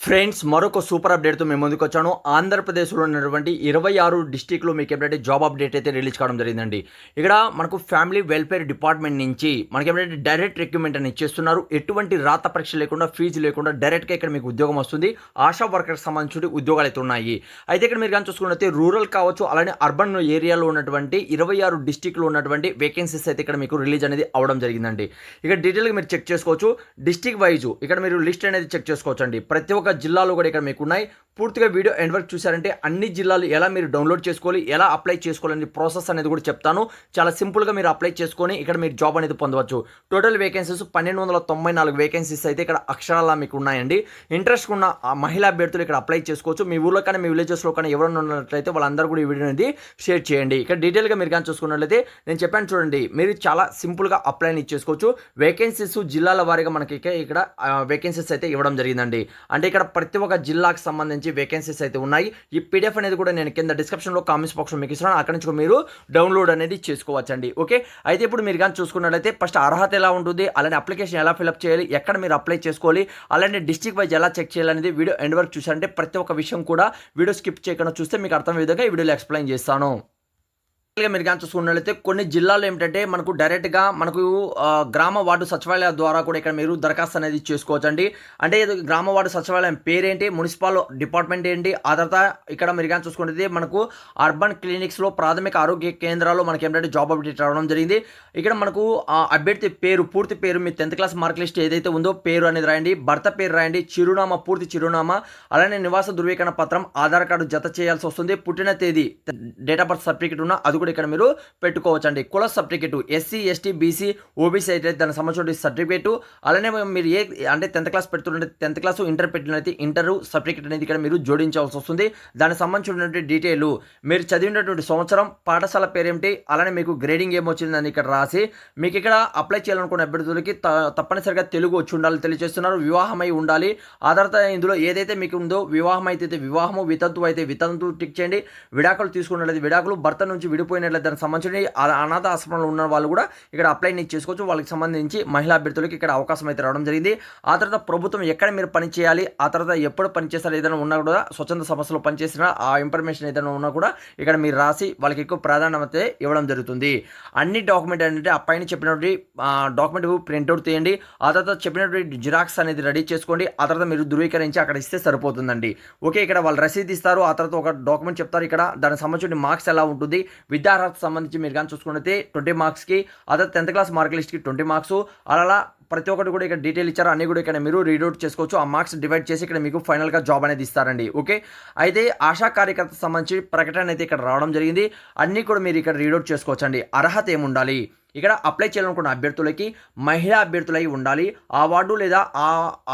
Friends, మరొక super అప్డేట్తో మేము ముందుకు వచ్చాను. ఆంధ్రప్రదేశ్లో ఉన్నటువంటి 26 డిస్టిక్లో మీకు ఎప్పుడైతే జాబ్ అప్డేట్ అయితే రిలీజ్ కావడం జరిగిందండి. ఇక్కడ మనకు ఫ్యామిలీ వెల్ఫేర్ డిపార్ట్మెంట్ నుంచి మనకి ఎప్పుడైతే డైరెక్ట్ రిక్రూట్మెంట్ అని ఇచ్చేస్తున్నారు. ఎటువంటి రాత పరీక్ష లేకుండా, ఫీజు లేకుండా డైరెక్ట్గా ఇక్కడ మీకు ఉద్యోగం వస్తుంది. ఆశా వర్కర్కి సంబంధించిన ఉద్యోగాలు అయితే ఉన్నాయి. అయితే ఇక్కడ మీరు కానీ చూసుకున్నట్లయితే రూరల్ కావచ్చు, అలానే అర్బన్ ఏరియాలో ఉన్నటువంటి 26 డిస్టిక్లో ఉన్నటువంటి వేకెన్సీస్ అయితే ఇక్కడ మీకు రిలీజ్ అనేది అవడం జరిగిందండి. ఇక్కడ డీటెయిల్గా మీరు చెక్ చేసుకోవచ్చు. డిస్టిక్ వైజు ఇక్కడ మీరు లిస్ట్ అనేది చెక్ చేసుకోవచ్చు అండి. ప్రతి ఒక్క జిల్లాలో కూడా ఇక్కడ మీకు ఉన్నాయి. పూర్తిగా వీడియో ఎండ్ వరకు చూసారంటే అన్ని జిల్లాలు ఎలా మీరు డౌన్లోడ్ చేసుకోవాలి, ఎలా అప్లై చేసుకోవాలని ప్రాసెస్ అనేది కూడా చెప్తాను. చాలా సింపుల్గా మీరు అప్లై చేసుకొని ఇక్కడ మీరు జాబ్ అనేది పొందవచ్చు. టోటల్ వేకెన్సీస్ 1294 వేకెన్సీస్ అయితే ఇక్కడ అక్షరాలా మీకు ఉన్నాయండి. ఇంట్రెస్ట్ ఉన్న మహిళా అభ్యర్థులు ఇక్కడ అప్లై చేసుకోవచ్చు. మీ ఊళ్ళో కానీ మీ విలేజెస్లో కానీ ఎవరైనా ఉన్నట్లయితే వాళ్ళందరూ కూడా ఈ వీడియో అనేది షేర్ చేయండి. ఇక్కడ డీటెయిల్గా మీరు కానీ చూసుకున్నట్లయితే నేను చెప్పాను చూడండి, మీరు చాలా సింపుల్గా అప్లై అనేది చేసుకోవచ్చు. వేకెన్సీస్ జిల్లాల వారీగా మనకి ఇక్కడ వేకెన్సీస్ అయితే ఇవ్వడం జరిగిందండి. అంటే ఇక్కడ ప్రతి ఒక్క జిల్లాకు సంబంధించి వేకెన్సీస్ అయితే ఉన్నాయి. ఈ పీడిఎఫ్ అనేది కూడా నేను కింద డిస్క్రిప్షన్లో కామెంట్స్ బాక్స్లో మీకు ఇస్తున్నాను. అక్కడి నుంచి మీరు డౌన్లోడ్ అనేది చేసుకోవచ్చండి. ఓకే, అయితే ఇప్పుడు మీరు కానీ చూసుకున్నట్లయితే ఫస్ట్ అర్హత ఎలా ఉంటుంది, అలానే అప్లికేషన్ ఎలా ఫిల్అప్ చేయాలి, ఎక్కడ మీరు అప్లై చేసుకోవాలి, అలానే డిస్ట్రిక్ట్ వైజ్ ఎలా చెక్ చేయాలనేది వీడియో ఎండ్ వరకు చూసారంటే ప్రతి ఒక్క విషయం కూడా వీడియో స్కిప్ చేయకుండా చూస్తే మీకు అర్థమయ్యే విధంగా ఈ వీడియోలో ఎక్స్ప్లెయిన్ చేస్తాను. మీరు కానీ చూసుకున్నట్లయితే కొన్ని జిల్లాల్లో ఏంటంటే మనకు డైరెక్ట్గా మనకు గ్రామ వార్డు సచివాలయాల ద్వారా కూడా ఇక్కడ మీరు దరఖాస్తు అనేది చేసుకోవచ్చండి. అంటే గ్రామ వార్డు సచివాలయం పేరేంటి, మున్సిపల్ డిపార్ట్మెంట్ ఏంటి, ఆ తర్వాత ఇక్కడ మీరు కానీ చూసుకుంటే మనకు అర్బన్ క్లినిక్స్లో ప్రాథమిక ఆరోగ్య కేంద్రాల్లో మనకి ఏంటంటే జాబ్ అప్డేట్ రావడం జరిగింది. ఇక్కడ మనకు అభ్యర్థి పేరు, పూర్తి పేరు, మీ 10th క్లాస్ మార్క్ లిస్ట్ ఏదైతే ఉందో పేరు అనేది రాయండి, భర్త పేరు రాయండి, చిరునామా, పూర్తి చిరునామా, అలానే నివాస ధృవీకరణ పత్రం, ఆధార్ కార్డు జత చేయాల్సి వస్తుంది. పుట్టిన తేదీ, డేట్ ఆఫ్ బర్త్ సర్టిఫికేట్ ఉన్న అది ఇక్కడ మీరు పెట్టుకోవచ్చండి. కుల certificate, SC ST BC OBC అయితే దానికి సంబంధించిన సర్టిఫికేట్, అలానే మీరు అంటే 10th క్లాస్ పెడుతుంటే 10th క్లాస్, ఇంటర్ పెట్టినట్టు ఇంటర్ సర్టిఫికేట్ అనేది ఇక్కడ మీరు జోడించాల్సి వస్తుంది. దానికి సంబంధించినటువంటి డీటెయిల్, మీరు చదివినటువంటి సంవత్సరం, పాఠశాల పేరేమిటి, అలానే మీకు గ్రేడింగ్ ఏమొచ్చిందని ఇక్కడ రాసి మీకు ఇక్కడ అప్లై చేయాలనుకున్న అభ్యర్థులకి తప్పనిసరిగా తెలుగు వచ్చి ఉండాలి తెలియజేస్తున్నారు. వివాహమై ఉండాలి. ఆధారిత ఇందులో ఏదైతే మీకు ఉందో, వివాహం అయితే వివాహము, వితంతు అయితే వితంతు టిక్ చేయండి. విడాకులు తీసుకున్నట్లయితే విడాకులు, భర్త నుంచి విడిపోయినట్లయితే దానికి సంబంధించి అనాథ ఆశ్రమంలో ఉన్న వాళ్ళు కూడా ఇక్కడ అప్లై చేసుకోవచ్చు. వాళ్ళకి సంబంధించి మహిళా అభ్యర్థులకి ఇక్కడ అవకాశం అయితే రావడం జరిగింది. ఆ తర్వాత ప్రభుత్వం ఎక్కడ మీరు పని చేయాలి, ఆ తర్వాత ఎప్పుడు పనిచేస్తారు, ఏదైనా ఉన్నా కూడా స్వచ్ఛంద సంస్థలో పనిచేసిన ఆ ఇన్ఫర్మేషన్ ఏదైనా ఉన్నా కూడా ఇక్కడ మీరు రాసి వాళ్ళకి ఎక్కువ ప్రాధాన్యత ఇవ్వడం జరుగుతుంది. అన్ని డాక్యుమెంట్ ఏంటంటే ఆ పైన చెప్పినటువంటి డాక్యుమెంట్ ప్రింట్అవుట్ తీయండి. ఆ తర్వాత చెప్పినటువంటి జిరాక్స్ అనేది రెడీ చేసుకోండి. ఆ తర్వాత మీరు ధృవీకరించి అక్కడ ఇస్తే సరిపోతుందండి. ఓకే, ఇక్కడ వాళ్ళు రసీదు ఇస్తారు. ఆ తర్వాత ఒక డాక్యుమెంట్ చెప్తారు. ఇక్కడ దానికి సంబంధించిన మార్క్స్ ఎలా ఉంటుంది, విద్యార్హత సంబంధించి మీరు కానీ చూసుకుంటే 20 మార్క్స్కి, అదే 10th క్లాస్ మార్క్ లిస్ట్కి 20 మార్క్స్, అలా ప్రతి ఒక్కటి కూడా ఇక్కడ డీటెయిల్ ఇచ్చారు. అన్ని కూడా ఇక్కడ మీరు రీడౌట్ చేసుకోవచ్చు. ఆ మార్క్స్ డివైడ్ చేసి ఇక్కడ మీకు ఫైనల్గా జాబ్ అనేది ఇస్తారండి. ఓకే, అయితే ఆశా కార్యకర్త సంబంధించి ప్రకటన అయితే ఇక్కడ రావడం జరిగింది. అన్నీ కూడా మీరు ఇక్కడ రీడౌట్ చేసుకోవచ్చు అండి. అర్హత ఏముండాలి, ఇక్కడ అప్లై చేయాలనుకున్న అభ్యర్థులకి మహిళా అభ్యర్థులై ఉండాలి, ఆ వార్డు లేదా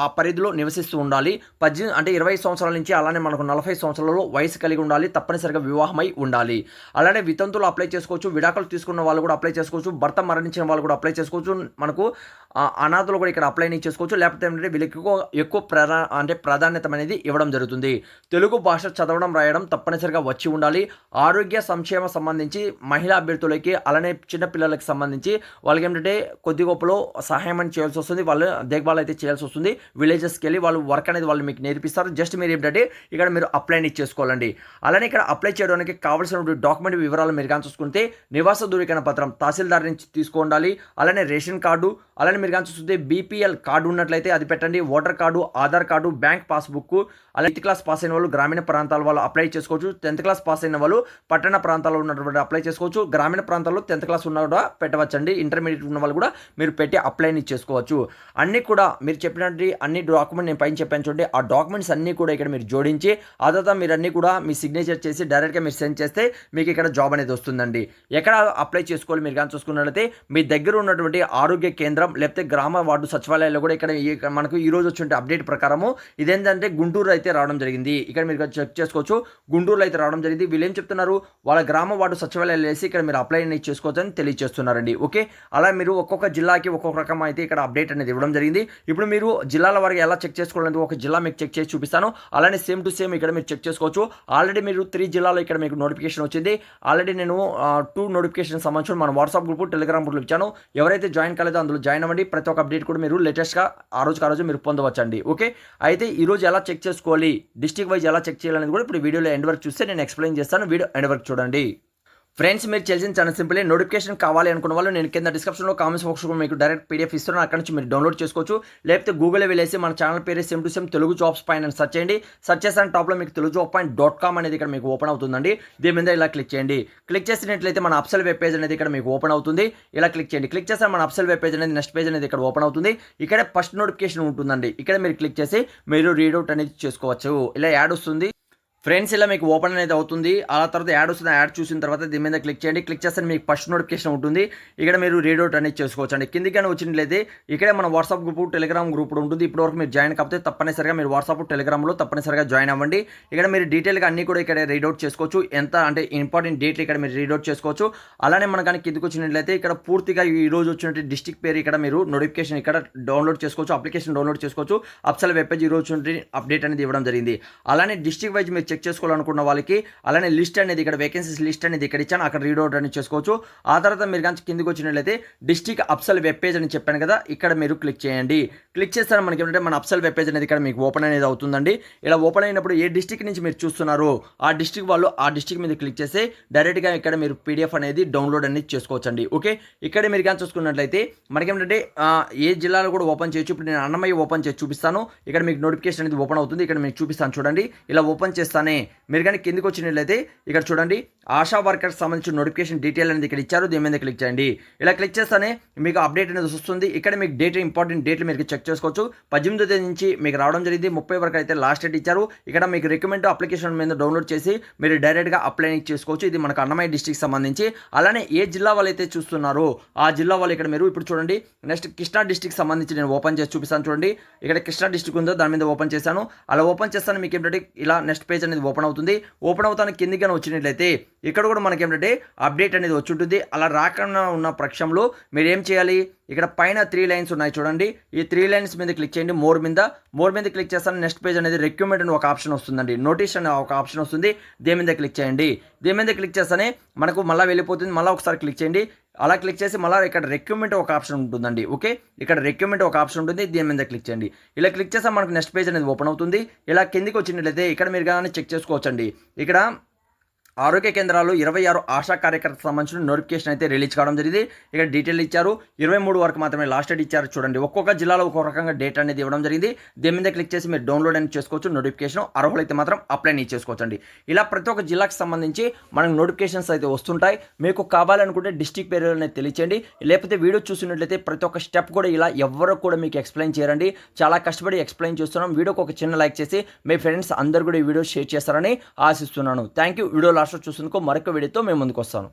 ఆ పరిధిలో నివసిస్తూ ఉండాలి, 18 అంటే 20 సంవత్సరాల నుంచి అలానే మనకు 40 సంవత్సరాలలో వయసు కలిగి ఉండాలి, తప్పనిసరిగా వివాహమై ఉండాలి. అలానే వితంతులు అప్లై చేసుకోవచ్చు, విడాకులు తీసుకున్న వాళ్ళు కూడా అప్లై చేసుకోవచ్చు, భర్త మరణించిన వాళ్ళు కూడా అప్లై చేసుకోవచ్చు, మనకు అనాథలు కూడా ఇక్కడ అప్లై చేసుకోవచ్చు. లేకపోతే ఏంటంటే వీళ్ళకి ఎక్కువ ప్రాధాన్యత అనేది ఇవ్వడం జరుగుతుంది. తెలుగు భాష చదవడం రాయడం తప్పనిసరిగా వచ్చి ఉండాలి. ఆరోగ్య సంక్షేమ సంబంధించి మహిళా అభ్యర్థులకి అలానే చిన్నపిల్లలకి సంబంధించి వాళ్ళకి ఏంటంటే కొద్ది గొప్పలో సహాయం అని చేయాల్సి వస్తుంది. వాళ్ళు దేఖభాల్ అయితే చేయాల్సి వస్తుంది. విలేజెస్కి వెళ్ళి వాళ్ళు వర్క్ అనేది వాళ్ళు మీకు నేర్పిస్తారు. జస్ట్ మీరు ఏంటంటే ఇక్కడ మీరు అప్లై చేసుకోవాలండి. అలానే ఇక్కడ అప్లై చేయడానికి కావాల్సినటువంటి డాక్యుమెంట్ వివరాలు మీరు కానీ చూసుకుంటే నివాస ధృవీకరణ పత్రం తహసీల్దార్ నుంచి తీసుకోవాలి. అలానే రేషన్ కార్డు, అలానే మీరు కానీ చూస్తుంటే బీపీఎల్ కార్డు ఉన్నట్లయితే అది పెట్టండి. Voter card, Aadhaar card, bank passbook, అలాగే 8th క్లాస్ పాస్ అయిన వాళ్ళు గ్రామీణ ప్రాంతాల వాళ్ళు అప్లై చేసుకోవచ్చు. 10th క్లాస్ పాస్ అయిన వాళ్ళు పట్టణ ప్రాంతాల్లో ఉన్నటువంటి అప్లై చేసుకోవచ్చు. గ్రామీణ ప్రాంతాల్లో 10th క్లాస్ ఉన్న కూడా పెట్టవచ్చండి. ఇంటర్మీడియట్ ఉన్న వాళ్ళు కూడా మీరు పెట్టి అప్లై చేసుకోవచ్చు. అన్నీ కూడా మీరు చెప్పినట్టు అన్ని డాక్యుమెంట్ నేను పైన చెప్పాను చూడండి, ఆ డాక్యుమెంట్స్ అన్నీ కూడా ఇక్కడ మీరు జోడించి ఆ తర్వాత మీరు అన్నీ కూడా మీ సిగ్నేచర్ చేసి డైరెక్ట్గా మీరు సెండ్ చేస్తే మీకు ఇక్కడ జాబ్ అనేది వస్తుందండి. ఎక్కడ అప్లై చేసుకోవాలి మీరు కానీ చూసుకున్నట్లయితే మీ దగ్గర ఉన్నటువంటి ఆరోగ్య కేంద్రం లేకపోతే గ్రామ వార్డు సచివాలయాల్లో కూడా ఇక్కడ మనకు ఈ రోజు వచ్చే అప్డేట్ ప్రకారము ఇదేంటంటే గుంటూరు అయితే రావడం జరిగింది. ఇక్కడ మీరు చెక్ చేసుకోవచ్చు. గుంటూరులో అయితే రావడం జరిగింది. వీళ్ళు ఏం చెప్తున్నారు, వాళ్ళ గ్రామ వార్డు సచివాలయాలు వేసి ఇక్కడ మీరు అప్లై చేసుకోవచ్చు అని తెలియజేస్తున్నారండి. చేసుకోవాలండి. ఓకే, అలా మీరు ఒక్కొక్క జిల్లాకి ఒక్కొక్క రకం అయితే ఇక్కడ అప్డేట్ అనేది ఇవ్వడం జరిగింది. ఇప్పుడు మీరు జిల్లాల వారికి ఎలా చెక్ చేసుకోవాలంటే ఒక జిల్లా మీకు చెక్ చేసి చూపిస్తాను. అలానే సేమ్ టు సేమ్ ఇక్కడ మీరు చెక్ చేసుకోవచ్చు. ఆల్రెడీ మీరు 3 జిల్లాలో ఇక్కడ మీకు నోటిఫికేషన్ వచ్చింది. ఆల్రెడీ నేను 2 నోటిఫికేషన్ సంబంధించి మన వాట్సాప్ గ్రూప్, టెలిగ్రామ్ గ్రూప్ ఇచ్చాను. ఎవరైతే జాయిన్ కాలేదో అందులో జాయిన్ అవ్వండి. ప్రతి ఒక్క అప్డేట్ కూడా మీరు లేటెస్ట్గా ఆ రోజు మీరు పొందవచ్చండి. ఓకే, అయితే ఈరోజు ఎలా చెక్ చేసుకోవాలి, డిస్ట్రిక్ట్ వైజ్ ఎలా చెక్ చేయాలనేది కూడా ఇప్పుడు వీడియోలో ఎండ్ వరకు చూస్తే నేను ఎక్స్ప్లెయిన్ చేస్తాను. వీడియో ఎండ్ వరకు చూడండి. ఫ్రెండ్స్, మీరు చేయాల్సింది చాలా సింపుల్. నోటిఫికేషన్ కావాలి అనుకున్న వాళ్ళు నేను కింద డిస్క్రిప్షన్లో కామెంట్స్ బాక్స్లో మీకు డైరెక్ట్ పీడిఎఫ్ ఇస్తున్నాను. అక్కడ నుంచి మీరు డౌన్లోడ్ చేసుకోవచ్చు. లేకపోతే గూగుల్లో వెళ్ళేసి మన ఛానల్ పేరు same to same Telugu jobs పైన సెర్చ్ చేయండి. సెర్చ్ చేసిన టాప్లో మీకు telugujob.com అనేది ఇక్కడ మీకు ఓపెన్ అవుతుందండి. దీని మీద ఇలా క్లిక్ చేయండి. క్లిక్ చేసినట్లయితే మన అప్సెల్ వెబ్ పేజ్ అనేది ఇక్కడ మీకు ఓపెన్ అవుతుంది. ఇలా క్లిక్ చేయండి. క్లిక్ చేస్తే మన అప్సెల్ వెబ్ పేజ్ అనేది నెక్స్ట్ పేజ్ అనేది ఇక్కడ ఓపెన్ అవుతుంది. ఇక్కడ ఫస్ట్ నోటిఫికేషన్ ఉంటుందండి. ఇక్కడ మీరు క్లిక్ చేసి మీరు రీడౌట్ అనేది చేసుకోవచ్చు. ఇలా యాడ్ వస్తుంది. ఫ్రెండ్స్, ఇలా మీకు ఓపెన్ అనేది అవుతుంది. ఆ తర్వాత యాడ్ వస్తుంది. యాడ్ చూసిన తర్వాత దీని మీద క్లిక్ చేయండి. క్లిక్ చేస్తే మీకు ఫస్ట్ నోటిఫికేషన్ ఉంటుంది. ఇక్కడ మీరు రీడౌట్ అనేది చేసుకోవచ్చు అండి. కిందికైనా వచ్చినట్లయితే ఇక్కడే మన వాట్సాప్ గ్రూప్, టెలిగ్రామ్ గ్రూప్ ఉంటుంది. ఇప్పటివరకు మీరు జాయిన్ కాకపోతే తప్పనిసరిగా మీరు వాట్సాప్, టెలిగ్రామ్లో తప్పనిసరిగా జాయిన్ అవ్వండి. ఇక్కడ మీరు డీటెయిల్గా అన్ని కూడా ఇక్కడ రీడౌట్ చేసుకోవచ్చు. ఎంత అంటే ఇంపార్టెంట్ డేట్లు ఇక్కడ మీరు రీడౌట్ చేసుకోవచ్చు. అలానే మన కానీ కిందికి వచ్చినట్లయితే ఇక్కడ పూర్తిగా ఈ రోజు వచ్చినట్టు డిస్ట్రిక్ట్ పేరు ఇక్కడ మీరు నోటిఫికేషన్ ఇక్కడ డౌన్లోడ్ చేసుకోవచ్చు. అప్లికేషన్ డౌన్లోడ్ చేసుకోవచ్చు. అప్సెల్ వెబ్ పేజ్ ఈ రోజు అప్డేట్ అనేది ఇవ్వడం జరిగింది. అలానే డిస్ట్రిక్ట్ వైజ్ మీరు చెక్ చేసుకోవాలనుకున్న వాళ్ళకి అలానే లిస్ట్ అనేది ఇక్కడ వేకెన్సీస్ లిస్ట్ అనేది ఇక్కడ ఇచ్చాను. అక్కడ రీడౌట్ అనేది చేసుకోవచ్చు. ఆ తర్వాత మీరు కానీ కిందికి వచ్చినట్లయితే డిస్ట్రిక్ట్ అప్సెల్ వెబ్ పేజ్ అని చెప్పాను కదా, ఇక్కడ మీరు క్లిక్ చేయండి. క్లిక్ చేస్తే మనకి ఏంటంటే మన అప్సెల్ వెబ్ పేజ్ అనేది ఇక్కడ మీకు ఓపెన్ అనేది అవుతుందండి. ఇలా ఓపెన్ అయినప్పుడు ఏ డిస్ట్రిక్ట్ నుంచి మీరు చూస్తున్నారో ఆ డిస్ట్రిక్ట్ వాళ్ళు ఆ డిస్ట్రిక్ట్ మీద క్లిక్ చేస్తే డైరెక్ట్గా ఇక్కడ మీరు పీడిఎఫ్ అనేది డౌన్లోడ్ అనేది చేసుకోవచ్చు అండి. ఓకే, ఇక్కడ మీరు కానీ చూసుకున్నట్లయితే మనకేంటంటే ఏ జిల్లాలో కూడా ఓపెన్ చేయొచ్చు. ఇప్పుడు నేను అన్నమయ్య ఓపెన్ చేసి చూపిస్తాను. ఇక్కడ మీకు నోటిఫికేషన్ అనేది ఓపెన్ అవుతుంది. ఇక్కడ మీకు చూపిస్తాను చూడండి. ఇలా ఓపెన్ చేస్తానే మీరు కానీ కిందికి వచ్చినట్లయితే ఇక్కడ చూడండి ఆశా వర్కర్స్ సంబంధించిన నోటిఫికేషన్ డీటెయిల్ అనేది ఇక్కడ ఇచ్చారు. దీని మీద క్లిక్ చేయండి. ఇలా క్లిక్ చేస్తానే మీకు అప్డేట్ అనేది వస్తుంది. ఇక్కడ మీకు డేట్ ఇంపార్టెంట్ డేట్లు మీరు చెక్ చేసుకోవచ్చు. 18వ తేదీ నుంచి మీకు రావడం జరిగింది. 30 వరకు అయితే లాస్ట్ డేట్ ఇచ్చారు. ఇక్కడ మీకు రికమెండ్ అప్లికేషన్ మీద డౌన్లోడ్ చేసి మీరు డైరెక్ట్గా అప్లై చేసుకోవచ్చు. ఇది మనకు అన్నమయ్య డిస్ట్రిక్ట్ సంబంధించి. అలానే ఏ జిల్లా వాళ్ళు అయితే చూస్తున్నారో ఆ జిల్లా వాళ్ళు ఇక్కడ మీరు ఇప్పుడు చూడండి. నెక్స్ట్ కృష్ణా డిస్ట్రిక్ట్ సంబంధించి నేను ఓపెన్ చేసి చూపిస్తాను చూడండి. ఇక్కడ కృష్ణా డిస్ట్రిక్ట్ ఉందో దాని మీద ఓపెన్ చేశాను. అలా ఓపెన్ చేస్తాను మీకు ఏంటంటే ఇలా నెక్స్ట్ పేజ్ అనేది ఓపెన్ అవుతుంది. ఓపెన్ అవుతాను కిందికి వచ్చినట్లయితే ఇక్కడ కూడా మనకి ఏంటంటే అప్డేట్ అనేది వచ్చి ఉంటుంది. అలా రాకుండా ఉన్న పక్షంలో మీరు ఏం చేయాలి, ఇక్కడ పైన 3 లైన్స్ ఉన్నాయి చూడండి. ఈ 3 లైన్స్ మీద క్లిక్ చేయండి. మోర్ మీద క్లిక్ చేస్తాను. నెక్స్ట్ పేజ్ అనేది రిక్రూట్మెంట్ అని ఒక ఆప్షన్ వస్తుందండి. నోటీస్ అనే ఒక ఆప్షన్ వస్తుంది. దీని మీద క్లిక్ చేయండి. దీని మీద క్లిక్ చేస్తానే మనకు మళ్ళీ వెళ్ళిపోతుంది. మళ్ళీ ఒకసారి క్లిక్ చేయండి. అలా క్లిక్ చేసి మళ్ళీ ఇక్కడ రిక్రూట్మెంట్ ఒక ఆప్షన్ ఉంటుందండి. ఓకే, ఇక్కడ రిక్రూట్మెంట్ ఒక ఆప్షన్ ఉంటుంది. దీని మీద క్లిక్ చేయండి. ఇలా క్లిక్ చేస్తే మనకు నెక్స్ట్ పేజ్ అనేది ఓపెన్ అవుతుంది. ఇలా కిందికి వచ్చినట్లయితే ఇక్కడ మీరు కానీ చెక్ చేసుకోవచ్చండి. ఇక్కడ ఆరోగ్య కేంద్రాలు 26 ఆశా కార్యకర్తలకు సంబంధించిన నోటిఫికేషన్ అయితే రిలీజ్ కావడం జరిగింది. ఇక్కడ డీటెయిల్ ఇచ్చారు. 23 వరకు మాత్రమే లాస్ట్ డేట్ ఇచ్చారు. చూడండి ఒక్కొక్క జిల్లాలో ఒక్కొక్క రకంగా డేట్ అనేది ఇవ్వడం జరిగింది. దీని మీద క్లిక్ చేసి మీరు డౌన్లోడ్ అనేది చేసుకోవచ్చు. నోటిఫికేషన్ అర్హులైతే మాత్రం అప్లై చేసుకోవచ్చండి. ఇలా ప్రతి ఒక్క జిల్లాకు సంబంధించి మనకు నోటిఫికేషన్స్ అయితే వస్తుంటాయి. మీకు కావాలనుకుంటే డిస్ట్రిక్ట్ పేరు అనేది తెలియచేయండి. లేకపోతే వీడియో చూసినట్లయితే ప్రతి ఒక్క స్టెప్ కూడా ఇలా ఎవరు కూడా మీకు ఎక్స్ప్లెయిన్ చేయరండి. చాలా కష్టపడి ఎక్స్ప్లెయిన్ చేస్తున్నాం. వీడియోకి ఒక చిన్న లైక్ చేసి మీ ఫ్రెండ్స్ అందరు కూడా ఈ వీడియో షేర్ చేస్తారని ఆశిస్తున్నాను. Thank you. వీడియో లాస్ట్ చూసేందుకు మరొక వీడియోతో మేము ముందుకు వస్తాను.